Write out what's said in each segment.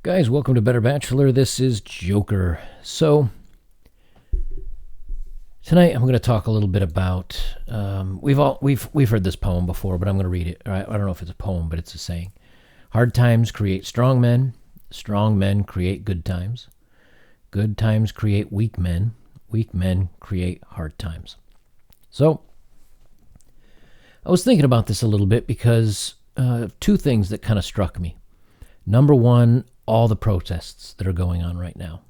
Guys, welcome to Better Bachelor. This is Joker. So, tonight I'm going to talk a little bit about, we've heard this poem before, but I'm going to read it. I don't know if it's a poem, but it's a saying. Hard times create strong men create good times create weak men create hard times. So, I was thinking about this a little bit because two things that kind of struck me. Number one, all the protests that are going on right now.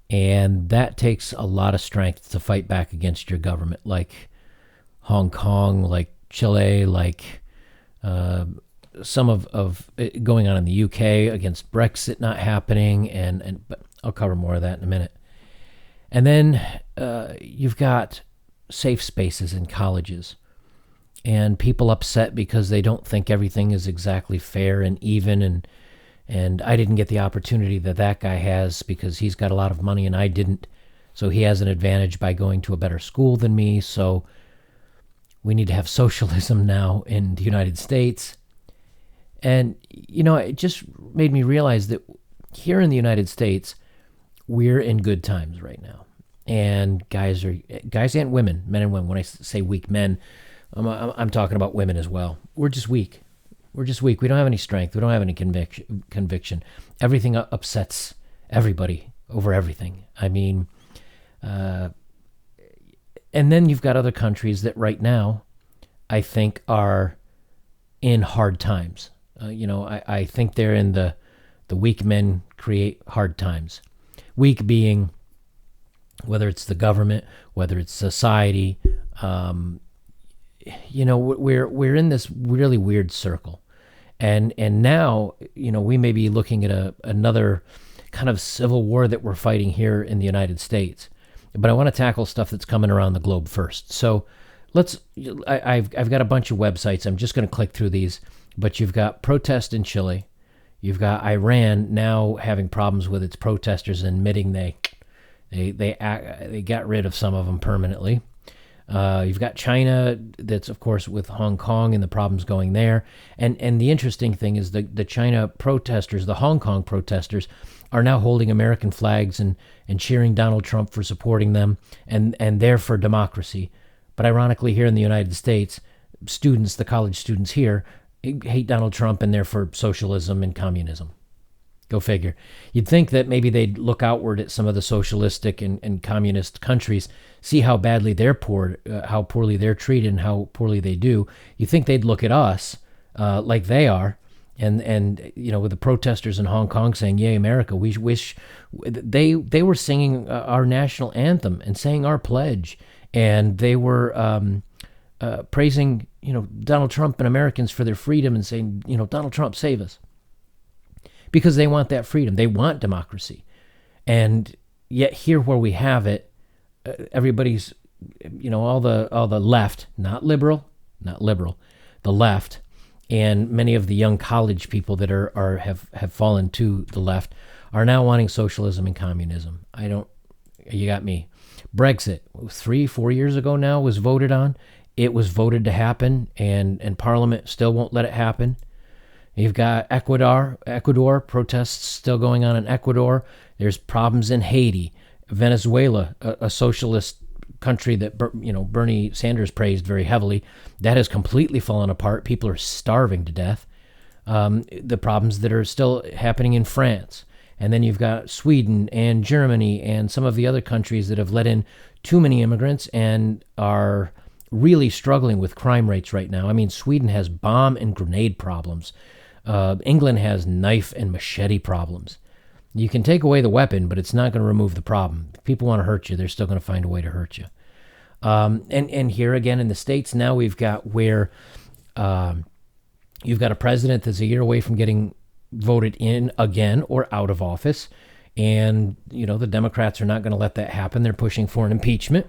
And that takes a lot of strength to fight back against your government, like Hong Kong, like Chile, like some of it going on in the UK against Brexit not happening, but I'll cover more of that in a minute. And then you've got safe spaces in colleges and people upset because they don't think everything is exactly fair and even, and I didn't get the opportunity that guy has because he's got a lot of money and I didn't. So he has an advantage by going to a better school than me. So we need to have socialism now in the United States. And, it just made me realize that here in the United States, we're in good times right now. And guys and women, men and women. When I say weak men, I'm talking about women as well. We're just weak. We don't have any strength. We don't have any conviction. Everything upsets everybody over everything. I mean, and then you've got other countries that right now, I think are in hard times. I think they're in the weak men create hard times. Weak being, whether it's the government, whether it's society, we're in this really weird circle. And now, we may be looking at another kind of civil war that we're fighting here in the United States. But I want to tackle stuff that's coming around the globe first. So I've got a bunch of websites. I'm just going to click through these. But you've got protest in Chile. You've got Iran now having problems with its protesters and admitting they got rid of some of them permanently. You've got China, that's of course with Hong Kong and the problems going there. And the interesting thing is the China protesters, the Hong Kong protesters, are now holding American flags and cheering Donald Trump for supporting them and they're for democracy. But ironically, here in the United States, the college students here, hate Donald Trump and they're for socialism and communism. Go figure. You'd think that maybe they'd look outward at some of the socialistic and communist countries, see how badly they're poor, how poorly they're treated and how poorly they do. You think they'd look at us like they are, and with the protesters in Hong Kong saying, "Yay, America!" We wish they were singing our national anthem and saying our pledge, and they were praising Donald Trump and Americans for their freedom and saying, Donald Trump, save us. Because they want that freedom. They want democracy. And yet here where we have it, everybody's, all the left, not liberal, the left, and many of the young college people that have fallen to the left are now wanting socialism and communism. You got me. Brexit, 3-4 years ago now, was voted on. It was voted to happen, and Parliament still won't let it happen. You've got Ecuador protests still going on in Ecuador. There's problems in Haiti, Venezuela, a socialist country that Bernie Sanders praised very heavily. That has completely fallen apart. People are starving to death. The problems that are still happening in France. And then you've got Sweden and Germany and some of the other countries that have let in too many immigrants and are really struggling with crime rates right now. I mean, Sweden has bomb and grenade problems. England has knife and machete problems. You can take away the weapon, but it's not going to remove the problem. If people want to hurt you, they're still going to find a way to hurt you. And here again in the States now we've got where you've got a president that's a year away from getting voted in again or out of office. And, the Democrats are not going to let that happen. They're pushing for an impeachment.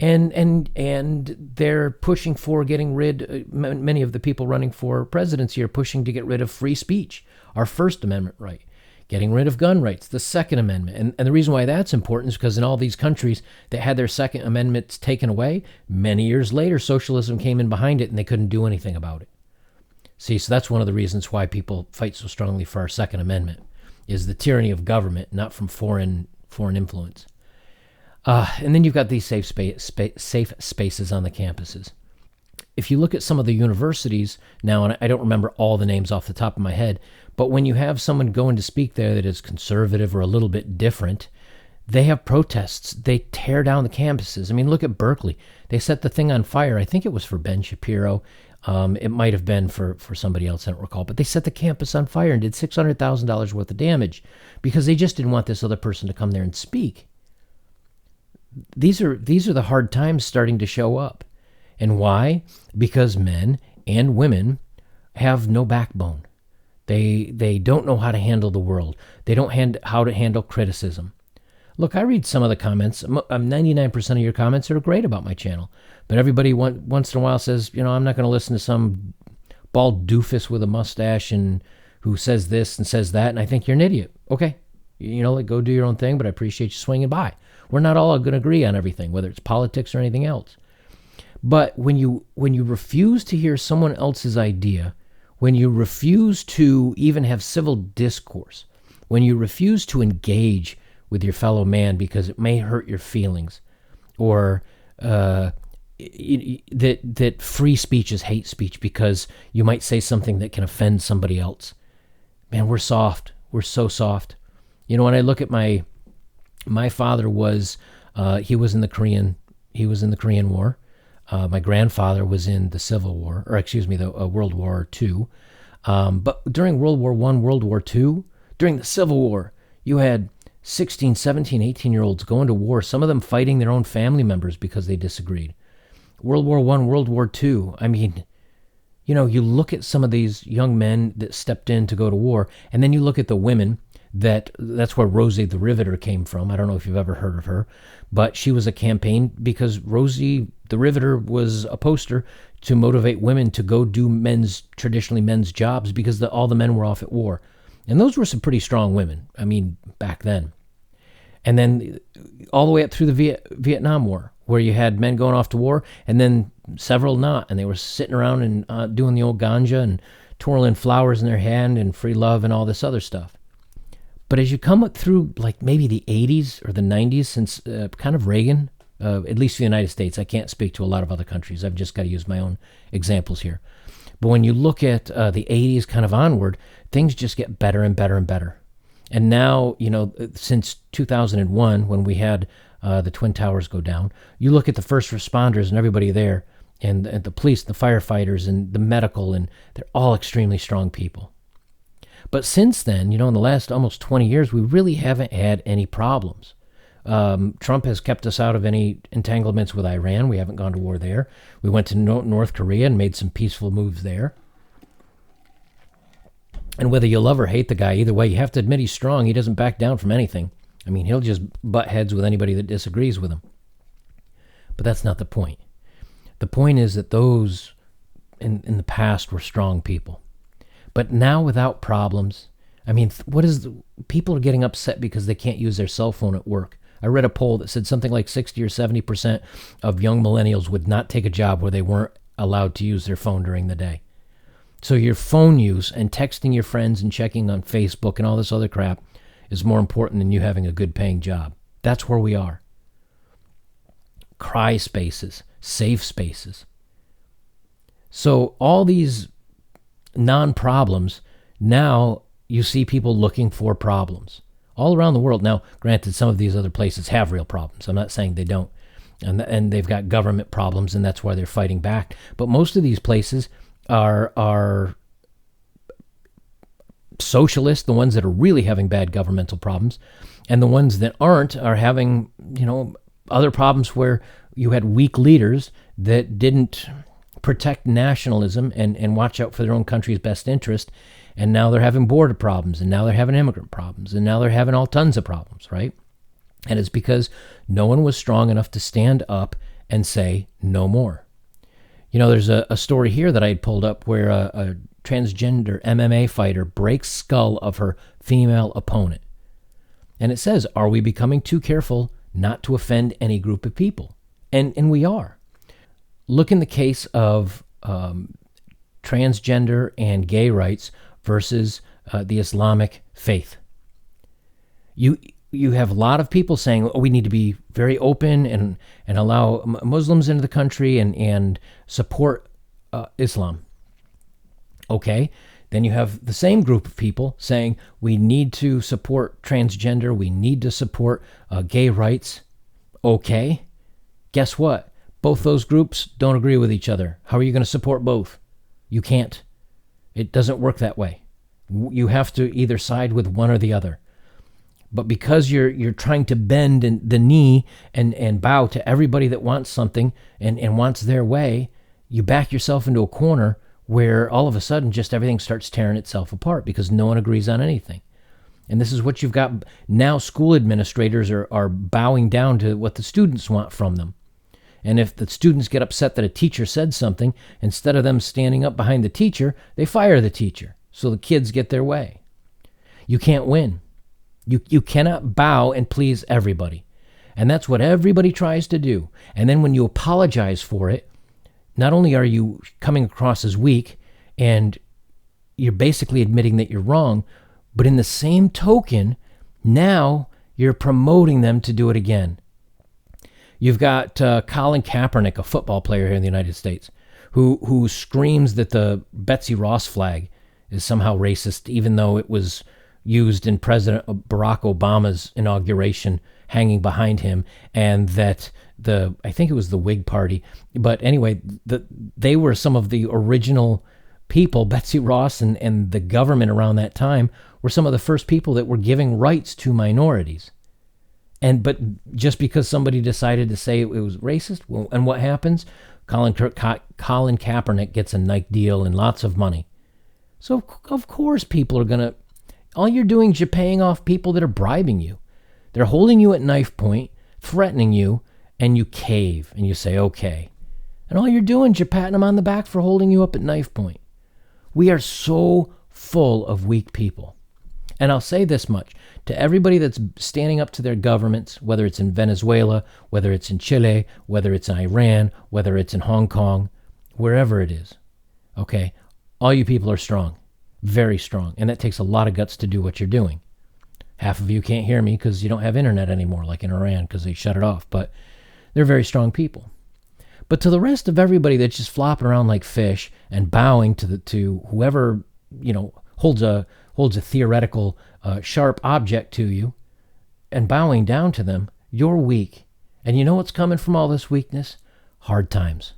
And they're pushing for getting rid, many of the people running for presidency are pushing to get rid of free speech, our First Amendment right. getting rid of gun rights, the Second Amendment. And the reason why that's important is because in all these countries that had their Second Amendments taken away, many years later, socialism came in behind it and they couldn't do anything about it. See, so that's one of the reasons why people fight so strongly for our Second Amendment, is the tyranny of government, not from foreign influence. And then you've got these safe spaces on the campuses. If you look at some of the universities now, and I don't remember all the names off the top of my head, but when you have someone going to speak there that is conservative or a little bit different, they have protests. They tear down the campuses. I mean, look at Berkeley. They set the thing on fire. I think it was for Ben Shapiro. It might have been for somebody else, I don't recall. But they set the campus on fire and did $600,000 worth of damage because they just didn't want this other person to come there and speak. These are the hard times starting to show up. And why? Because men and women have no backbone. They don't know how to handle the world. They don't how to handle criticism. Look, I read some of the comments. 99% of your comments are great about my channel. But everybody once in a while says, I'm not going to listen to some bald doofus with a mustache and who says this and says that, and I think you're an idiot. Okay, go do your own thing, but I appreciate you swinging by. We're not all going to agree on everything, whether it's politics or anything else. But when you refuse to hear someone else's idea, when you refuse to even have civil discourse, when you refuse to engage with your fellow man because it may hurt your feelings, or that free speech is hate speech because you might say something that can offend somebody else. Man, we're soft. We're so soft. When I look at my father he was in the Korean War. My grandfather was in the Civil War, the World War II. But during World War I, World War II, during the Civil War, you had 16, 17, 18-year-olds going to war, some of them fighting their own family members because they disagreed. World War I, World War II, I mean, you look at some of these young men that stepped in to go to war, and then you look at the women. That's where Rosie the Riveter came from. I don't know if you've ever heard of her, but she was a campaign because Rosie the Riveter was a poster to motivate women to go do traditionally men's jobs because all the men were off at war. And those were some pretty strong women, back then. And then all the way up through the Vietnam War, where you had men going off to war and then several not, and they were sitting around and doing the old ganja and twirling flowers in their hand and free love and all this other stuff. But as you come up through like maybe the 80s or the 90s, since kind of Reagan, at least for the United States, I can't speak to a lot of other countries. I've just got to use my own examples here. But when you look at the 80s kind of onward, things just get better and better and better. And now, since 2001, when we had the Twin Towers go down, you look at the first responders and everybody there, and the police, the firefighters, and the medical, and they're all extremely strong people. But since then, in the last almost 20 years, we really haven't had any problems. Trump has kept us out of any entanglements with Iran. We haven't gone to war there. We went to North Korea and made some peaceful moves there. And whether you love or hate the guy, either way, you have to admit he's strong. He doesn't back down from anything. He'll just butt heads with anybody that disagrees with him. But that's not the point. The point is that those in the past were strong people. But now without problems, people are getting upset because they can't use their cell phone at work. I read a poll that said something like 60 or 70% of young millennials would not take a job where they weren't allowed to use their phone during the day. So your phone use and texting your friends and checking on Facebook and all this other crap is more important than you having a good paying job. That's where we are. Cry spaces, safe spaces. So all these non-problems, now you see people looking for problems all around the world. Now, granted, some of these other places have real problems. I'm not saying they don't. And they've got government problems, and that's why they're fighting back. But most of these places are socialist, the ones that are really having bad governmental problems, and the ones that aren't are having, other problems where you had weak leaders that didn't protect nationalism and watch out for their own country's best interest, and now they're having border problems, and now they're having immigrant problems, and now they're having all tons of problems, right? And it's because no one was strong enough to stand up and say no more. There's a story here that I had pulled up where a transgender MMA fighter breaks skull of her female opponent. And it says, are we becoming too careful not to offend any group of people? And we are. Look in the case of transgender and gay rights versus the Islamic faith. You have a lot of people saying, oh, we need to be very open and allow Muslims into the country and support Islam. Okay, then you have the same group of people saying we need to support transgender, we need to support gay rights. Okay, guess what? Both those groups don't agree with each other. How are you going to support both? You can't. It doesn't work that way. You have to either side with one or the other. But because you're trying to bend the knee and bow to everybody that wants something and wants their way, you back yourself into a corner where all of a sudden just everything starts tearing itself apart because no one agrees on anything. And this is what you've got now. School administrators are bowing down to what the students want from them. And if the students get upset that a teacher said something, instead of them standing up behind the teacher, they fire the teacher so the kids get their way. You can't win. You cannot bow and please everybody. And that's what everybody tries to do. And then when you apologize for it, not only are you coming across as weak and you're basically admitting that you're wrong, but in the same token, now you're promoting them to do it again. You've got Colin Kaepernick, a football player here in the United States, who screams that the Betsy Ross flag is somehow racist, even though it was used in President Barack Obama's inauguration, hanging behind him, and that I think it was the Whig Party, but anyway, they were some of the original people. Betsy Ross and the government around that time were some of the first people that were giving rights to minorities. But just because somebody decided to say it was racist, well, and what happens? Colin Kaepernick gets a Nike deal and lots of money. So of course people are gonna. All you're doing is you're paying off people that are bribing you. They're holding you at knife point, threatening you, and you cave and you say okay. And all you're doing is you're patting them on the back for holding you up at knife point. We are so full of weak people. And I'll say this much to everybody that's standing up to their governments, whether it's in Venezuela, whether it's in Chile, whether it's in Iran, whether it's in Hong Kong, wherever it is. Okay, all you people are strong, very strong, and it takes a lot of guts to do what you're doing. Half of you can't hear me because you don't have internet anymore, like in Iran, because they shut it off, but they're very strong people. But to the rest of everybody that's just flopping around like fish and bowing to whoever, holds a theoretical sharp object to you and bowing down to them, you're weak. And you know what's coming from all this weakness? Hard times.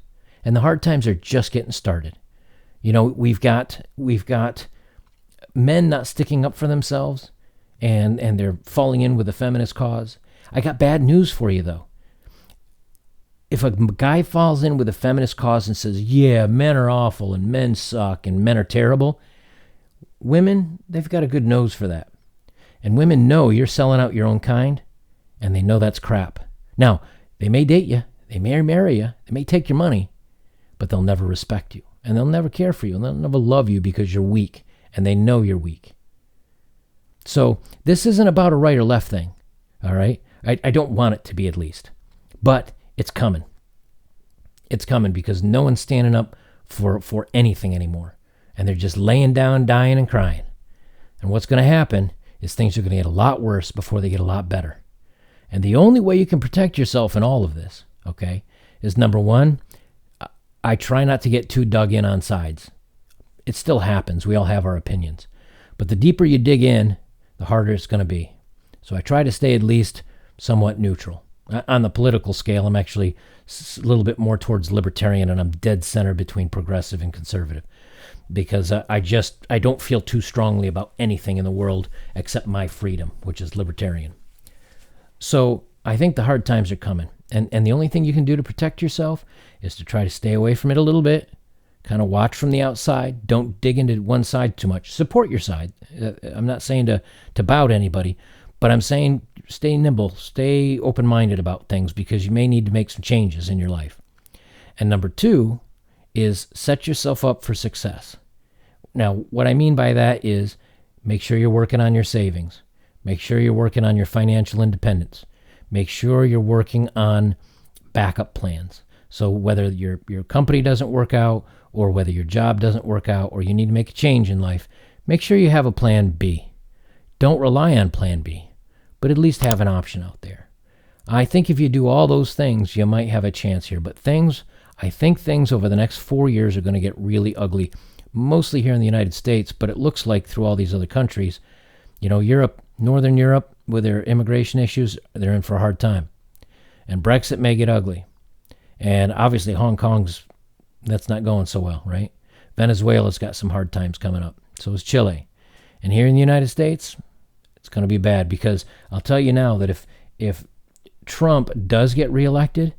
And the hard times are just getting started. We've got men not sticking up for themselves and they're falling in with the feminist cause. I got bad news for you though. If a guy falls in with a feminist cause and says, yeah, men are awful and men suck and men are terrible, women, they've got a good nose for that. And women know you're selling out your own kind, and they know that's crap. Now, they may date you, they may marry you, they may take your money, but they'll never respect you, and they'll never care for you, and they'll never love you because you're weak, and they know you're weak. So this isn't about a right or left thing, all right? I don't want it to be, at least. But it's coming. It's coming because no one's standing up for anything anymore. And they're just laying down, dying, and crying. And what's going to happen is things are going to get a lot worse before they get a lot better. And the only way you can protect yourself in all of this, okay, is number one, I try not to get too dug in on sides. It still happens. We all have our opinions. But the deeper you dig in, the harder it's going to be. So I try to stay at least somewhat neutral. On the political scale, I'm actually a little bit more towards libertarian, and I'm dead center between progressive and conservative. Because I don't feel too strongly about anything in the world except my freedom, which is libertarian. So I think the hard times are coming. And the only thing you can do to protect yourself is to try to stay away from it a little bit, kind of watch from the outside. Don't dig into one side too much. Support your side. I'm not saying to bow to anybody, but I'm saying stay nimble, stay open-minded about things because you may need to make some changes in your life. And number two is set yourself up for success. Now, what I mean by that is make sure you're working on your savings. Make sure you're working on your financial independence. Make sure you're working on backup plans. So whether your company doesn't work out, or whether your job doesn't work out, or you need to make a change in life, make sure you have a plan B. Don't rely on plan B, but at least have an option out there. I think if you do all those things, you might have a chance here. But I think things over the next 4 years are going to get really ugly, mostly here in the United States, but it looks like through all these other countries. Europe, Northern Europe, with their immigration issues, they're in for a hard time. And Brexit may get ugly. And obviously Hong Kong's, that's not going so well, right? Venezuela's got some hard times coming up. So is Chile. And here in the United States, it's going to be bad, because I'll tell you now that if Trump does get reelected,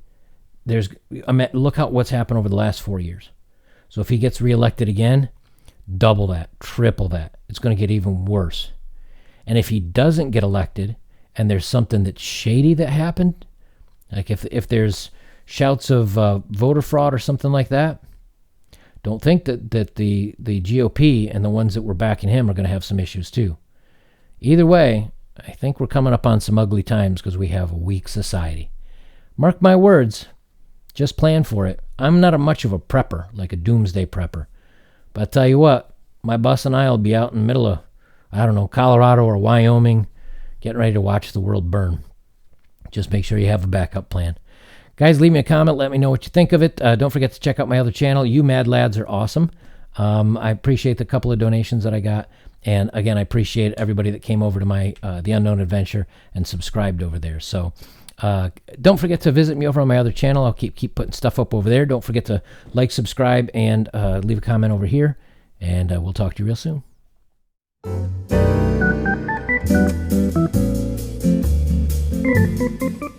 look at what's happened over the last 4 years. So if he gets reelected again, double that, triple that. It's going to get even worse. And if he doesn't get elected and there's something that's shady that happened, like if there's shouts of voter fraud or something like that, don't think that the GOP and the ones that were backing him are going to have some issues too. Either way, I think we're coming up on some ugly times because we have a weak society. Mark my words, just plan for it. I'm not much of a prepper, like a doomsday prepper. But I'll tell you what, my boss and I will be out in the middle of, Colorado or Wyoming, getting ready to watch the world burn. Just make sure you have a backup plan. Guys, leave me a comment. Let me know what you think of it. Don't forget to check out my other channel. You Mad Lads are awesome. I appreciate the couple of donations that I got. And again, I appreciate everybody that came over to my The Unknown Adventure and subscribed over there. So don't forget to visit me over on my other channel. I'll keep putting stuff up over there. Don't forget to like, subscribe, and leave a comment over here. And we'll talk to you real soon. Thank you.